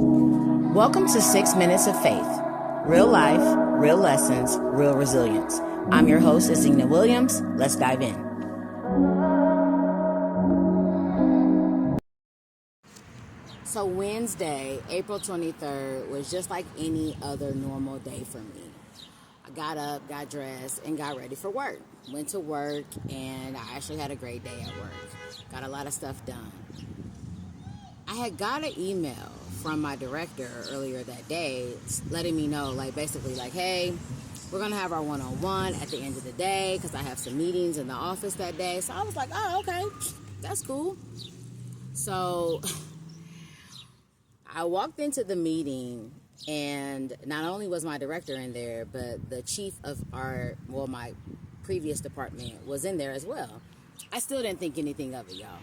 Welcome to 6 Minutes of Faith. Real life, real lessons, real resilience. I'm your host, Azina Williams. Let's dive in. So Wednesday, April 23rd, was just like any other normal day for me. I got up, got dressed, and got ready for work. Went to work, and I actually had a great day at work. Got a lot of stuff done. I had got an email from my director earlier that day letting me know, basically, hey, we're going to have our one-on-one at the end of the day because I have some meetings in the office that day. So I was like, oh, okay, that's cool. So I walked into the meeting, and not only was my director in there, but the chief of my previous department was in there as well. I still didn't think anything of it, y'all.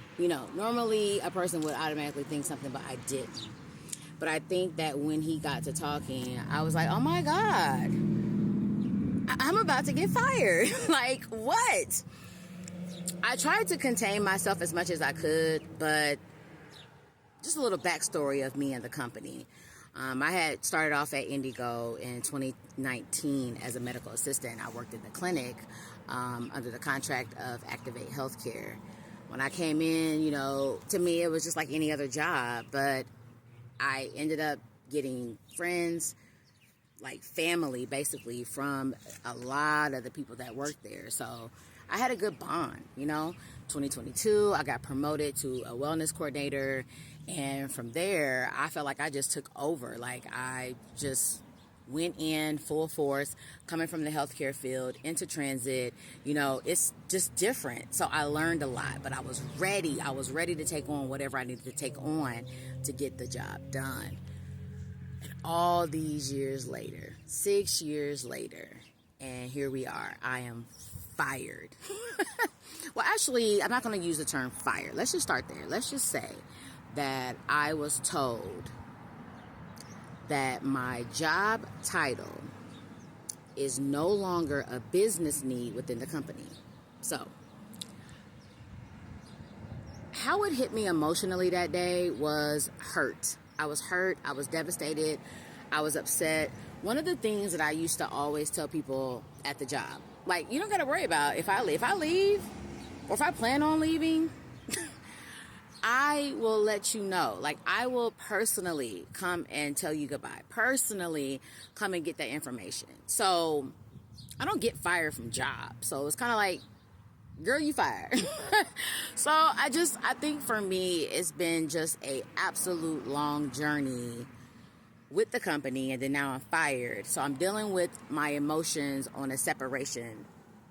Normally a person would automatically think something, but I didn't. But I think that when he got to talking, I was like, oh my God, I'm about to get fired. What? I tried to contain myself as much as I could, but just a little backstory of me and the company. I had started off at Indigo in 2019 as a medical assistant. I worked in the clinic under the contract of Activate Healthcare. When I came in, to me it was just like any other job, but I ended up getting friends, like family basically, from a lot of the people that worked there. So I had a good bond, 2022, I got promoted to a wellness coordinator. And from there, I felt like I just took over. I just went in full force, coming from the healthcare field into transit. It's just different. So I learned a lot, but I was ready. I was ready to take on whatever I needed to take on to get the job done. And all these years later, 6 years later, and here we are. I am fired. Well, actually, I'm not going to use the term fired. Let's just start there. Let's just say that I was told that my job title is no longer a business need within the company. So, how it hit me emotionally that day was hurt. I was hurt. I was devastated. I was upset. One of the things that I used to always tell people at the job, you don't got to worry about if I leave, or if I plan on leaving, I will let you know. I will personally come and tell you goodbye. Personally come and get that information. So I don't get fired from jobs. So it's kind of like, girl, you fired. So I think for me, it's been just a absolute long journey with the company. And then now I'm fired. So I'm dealing with my emotions on a separation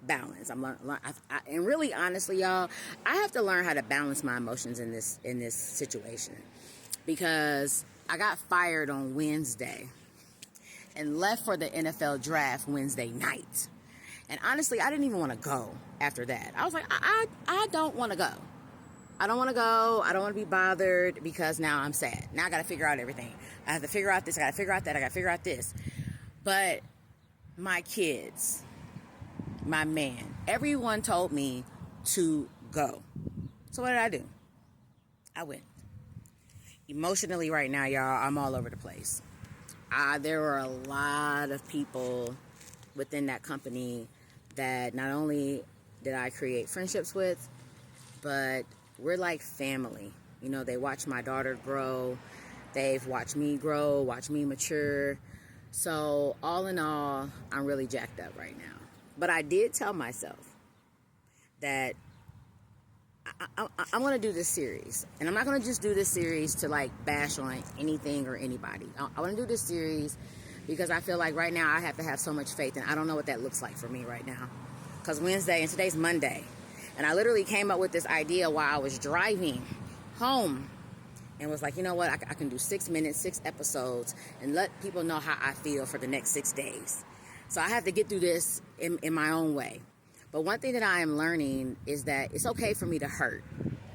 balance. And really, honestly, y'all, I have to learn how to balance my emotions in this situation, because I got fired on Wednesday and left for the NFL draft Wednesday night. And honestly, I didn't even want to go after that. I was like, I don't want to go. I don't want to go. I don't want to be bothered, because now I'm sad. Now I got to figure out everything. I have to figure out this. I got to figure out that. I got to figure out this. But my kids, my man, everyone told me to go. So what did I do? I went. Emotionally right now, y'all, I'm all over the place. There were a lot of people within that company that not only did I create friendships with, but we're like family. They watch my daughter grow. They've watched me grow, watched me mature. So all in all, I'm really jacked up right now. But I did tell myself that I want to do this series. And I'm not going to just do this series to bash on anything or anybody. I want to do this series because I feel like right now I have to have so much faith. And I don't know what that looks like for me right now. Because Wednesday, and today's Monday. And I literally came up with this idea while I was driving home. And was like, you know what? I can do 6 minutes, 6 episodes, and let people know how I feel for the next 6 days. So I have to get through this in my own way. But one thing that I am learning is that it's okay for me to hurt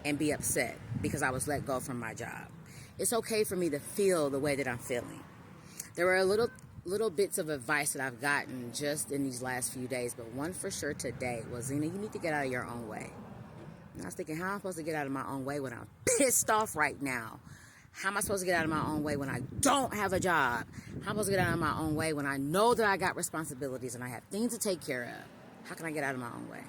and be upset because I was let go from my job. It's okay for me to feel the way that I'm feeling. There were little bits of advice that I've gotten just in these last few days, but one for sure today was, you need to get out of your own way. And I was thinking, how am I supposed to get out of my own way when I'm pissed off right now? How am I supposed to get out of my own way when I don't have a job? How am I supposed to get out of my own way when I know that I got responsibilities and I have things to take care of? How can I get out of my own way?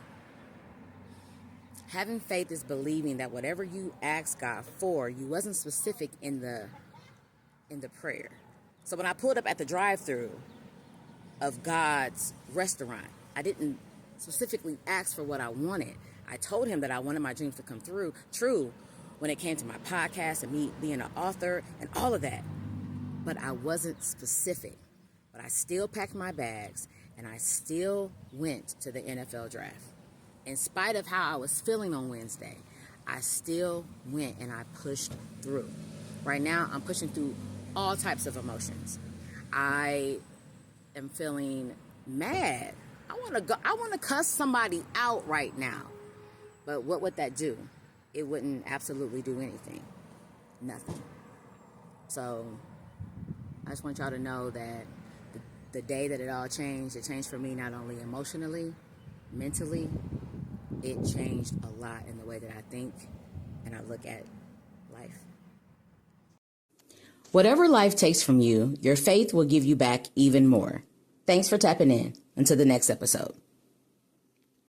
Having faith is believing that whatever you ask God for, you wasn't specific in the prayer. So when I pulled up at the drive-thru of God's restaurant, I didn't specifically ask for what I wanted. I told him that I wanted my dreams to come true when it came to my podcast and me being an author and all of that. But I wasn't specific. But I still packed my bags and I still went to the NFL draft. In spite of how I was feeling on Wednesday, I still went and I pushed through. Right now, I'm pushing through all types of emotions. I am feeling mad. I want to cuss somebody out right now. But what would that do? It wouldn't absolutely do anything. Nothing. So I just want y'all to know that the day that it all changed, it changed for me not only emotionally, mentally, it changed a lot in the way that I think and I look at life. Whatever life takes from you, your faith will give you back even more. Thanks for tapping in. Until the next episode.